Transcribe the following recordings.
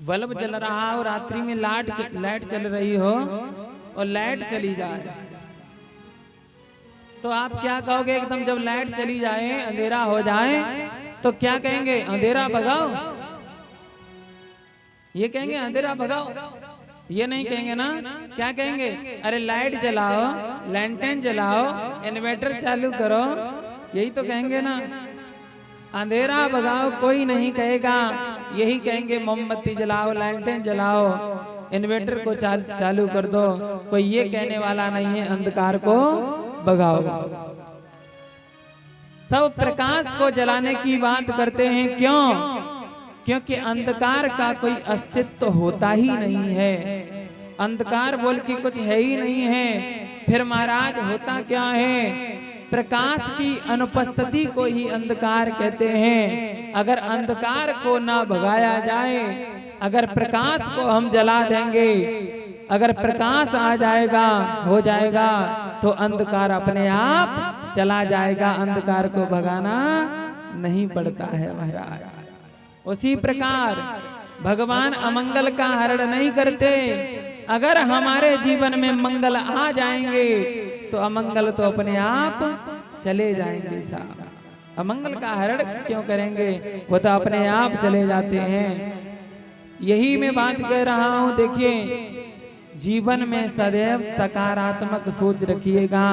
Bulb जल रहा हो, रात्रि में लाइट चल रही हो और लाइट चली जाए तो आप क्या कहोगे? एकदम जब लाइट चली जाए, अंधेरा हो जाए तो क्या कहेंगे? अंधेरा भगाओ। ये कहेंगे अंधेरा भगाओ, ये नहीं कहेंगे ना। क्या कहेंगे? अरे लाइट जलाओ, लैंटर्न जलाओ, इन्वर्टर चालू करो, यही तो कहेंगे ना। अंधेरा भगाओ कोई नहीं कहेगा, यही कहेंगे मोमबत्ती जलाओ, लैंटर्न जलाओ, इन्वर्टर को चालू कर दो। कोई ये कहने वाला नहीं है अंधकार को भगाओ। सब प्रकाश को जलाने की बात करते हैं। क्यों? क्योंकि अंधकार का कोई अस्तित्व होता ही नहीं है। अंधकार बोल के कुछ है ही नहीं है। फिर महाराज होता क्या है? प्रकाश की अनुपस्थिति को ही अंधकार कहते हैं। अगर अंधकार को ना भगाया जाए, अगर प्रकाश को हम जला देंगे, अगर प्रकाश आ जाएगा, हो जाएगा, तो अंधकार अपने आप चला जाएगा। अंधकार को भगाना नहीं पड़ता है महाराज। उसी प्रकार भगवान अमंगल का हरण नहीं करते। अगर हमारे जीवन में मंगल आ जाएंगे तो अमंगल तो अपने आप चले जाएंगे साहब। अमंगल का हरण क्यों करेंगे? वो तो अपने आप चले जाते हैं। यही मैं बात कह रहा हूं। देखिए, जीवन में सदैव सकारात्मक सोच रखिएगा,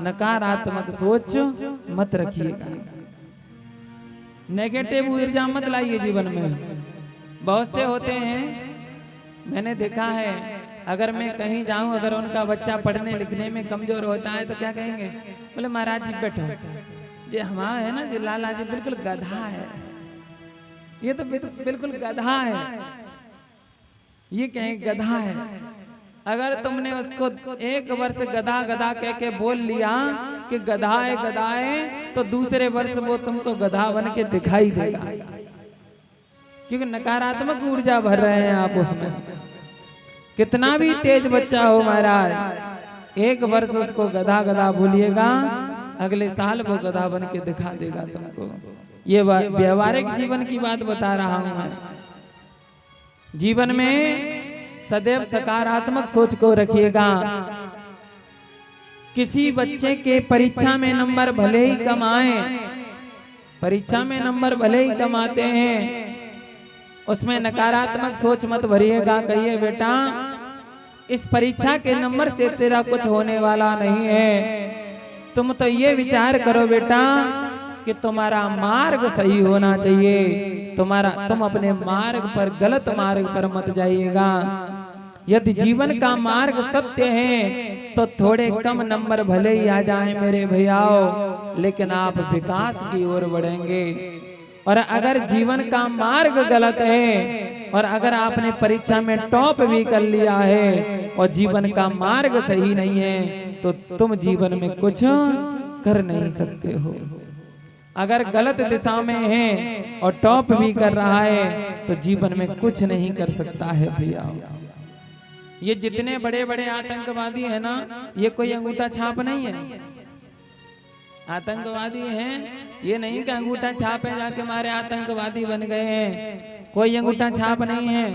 नकारात्मक सोच मत रखिएगा। नेगेटिव ऊर्जा मत लाइए जीवन में। बहुत से होते हैं, मैंने देखा है, अगर मैं कहीं जाऊं, अगर उनका बच्चा पढ़ने लिखने में कमजोर होता है तो क्या कहेंगे? बोले महाराज जी बैठो, जे हमारा है ना, जी लाला जी बिल्कुल गधा है, ये तो बिल्कुल गधा है, ये कहेंगे गधा है। अगर तुमने उसको एक वर्ष गधा गधा कह के बोल लिया कि गधा है, तो दूसरे वर्ष वो तुमको गधा बन के दिखाई देगा, क्योंकि नकारात्मक ऊर्जा भर रहे हैं आप उसमें। कितना भी तेज बच्चा हो महाराज, एक वर्ष उसको गधा गधा बोलिएगा, अगले साल वो गधा बन के दिखा देगा तुमको। ये व्यवहारिक जीवन की बात बता रहा हूं मैं। जीवन में सदैव सकारात्मक सोच को रखिएगा। किसी बच्चे के परीक्षा में नंबर भले ही कम आए, परीक्षा में नंबर भले ही कम आते हैं, उसमें नकारात्मक सोच मत भरिएगा। कहिए बेटा इस परीक्षा के नंबर से तेरा कुछ होने वाला नहीं है। तुम तो ये विचार करो बेटा कि तुम्हारा मार्ग सही होना चाहिए, तुम अपने मार्ग पर, गलत मार्ग पर मत जाइएगा। यदि जीवन का मार्ग सत्य है तो थोड़े कम नंबर भले ही आ जाएं मेरे भैयाओं, लेकिन आप विकास की ओर बढ़ेंगे। और अगर जीवन का मार्ग गलत है और अगर आपने परीक्षा में टॉप भी कर लिया है और जीवन का मार्ग सही नहीं है, तो तुम जीवन में कुछ कर नहीं सकते हो। अगर गलत दिशा में है और टॉप भी कर रहा है तो जीवन में कुछ नहीं कर सकता है भैया। ये जितने बड़े बड़े आतंकवादी है ना, ये कोई अंगूठा छाप नहीं है। आतंकवादी हैं, ये नहीं कि अंगूठा छापे जाके हमारे आतंकवादी बन गए हैं। कोई अंगूठा छाप नहीं है।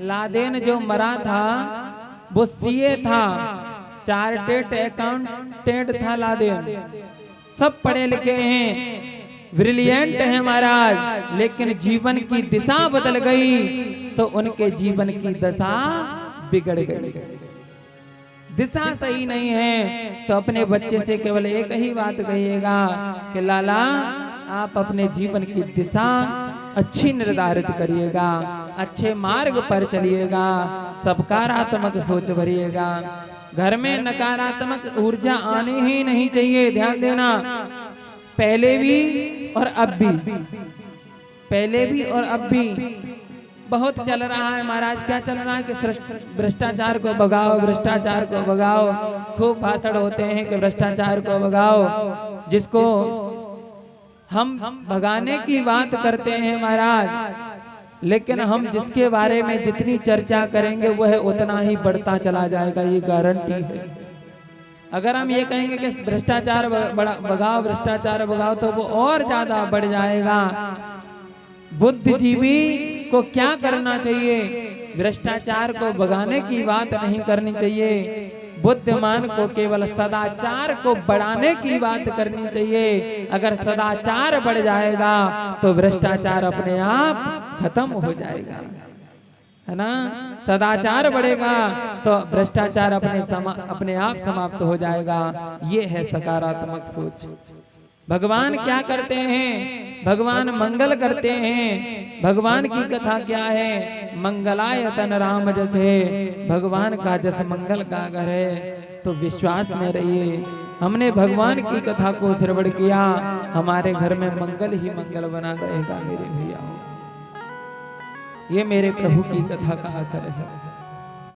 लादेन जो मरा था वो सीए था, चार्टेड अकाउंटेंट था लादेन। सब पढ़े लिखे हैं, ब्रिलियंट है महाराज, लेकिन जीवन की दिशा बदल गई तो उनके जीवन की दशा बिगड़ गई। दिशा सही नहीं है तो अपने बच्चे से केवल एक ही बात कहिएगा कि लाला आप अपने जीवन की दिशा अच्छी निर्धारित करिएगा, अच्छे मार्ग पर चलिएगा, सकारात्मक सोच भरिएगा। घर में नकारात्मक ऊर्जा आनी ही नहीं चाहिए। ध्यान देना, पहले भी और अब भी, पहले भी और अब भी बहुत चल रहा है महाराज। क्या चल रहा है कि भ्रष्टाचार को भगाओ, भ्रष्टाचार को भगाओ। खूब भाषण होते हैं कि भ्रष्टाचार को भगाओ, जिसको हम भगाने की बात करते हैं महाराज, लेकिन हम जिसके बारे में जितनी चर्चा करेंगे वह उतना ही बढ़ता चला जाएगा, ये गारंटी है। अगर हम ये कहेंगे कि भ्रष्टाचार भगाओ, भ्रष्टाचार भगाओ, तो वो और ज्यादा बढ़ जाएगा। बुद्धिजीवी को क्या करना चाहिए? भ्रष्टाचार को भगाने की बात नहीं करनी चाहिए, बुद्धिमान को केवल सदाचार को बढ़ाने की बात करनी चाहिए। अगर सदाचार बढ़ जाएगा तो भ्रष्टाचार अपने आप खत्म हो जाएगा, है ना। सदाचार बढ़ेगा तो भ्रष्टाचार अपने आप समाप्त हो जाएगा। ये है सकारात्मक सोच। भगवान क्या करते हैं? भगवान मंगल करते हैं। भगवान की कथा क्या है? मंगलाय तन राम जस है। भगवान का जस मंगल का घर है। तो विश्वास में रहिए, हमने भगवान की कथा को श्रवण किया, हमारे घर में मंगल ही मंगल बना रहेगा मेरे भैया। ये मेरे प्रभु की कथा का असर है।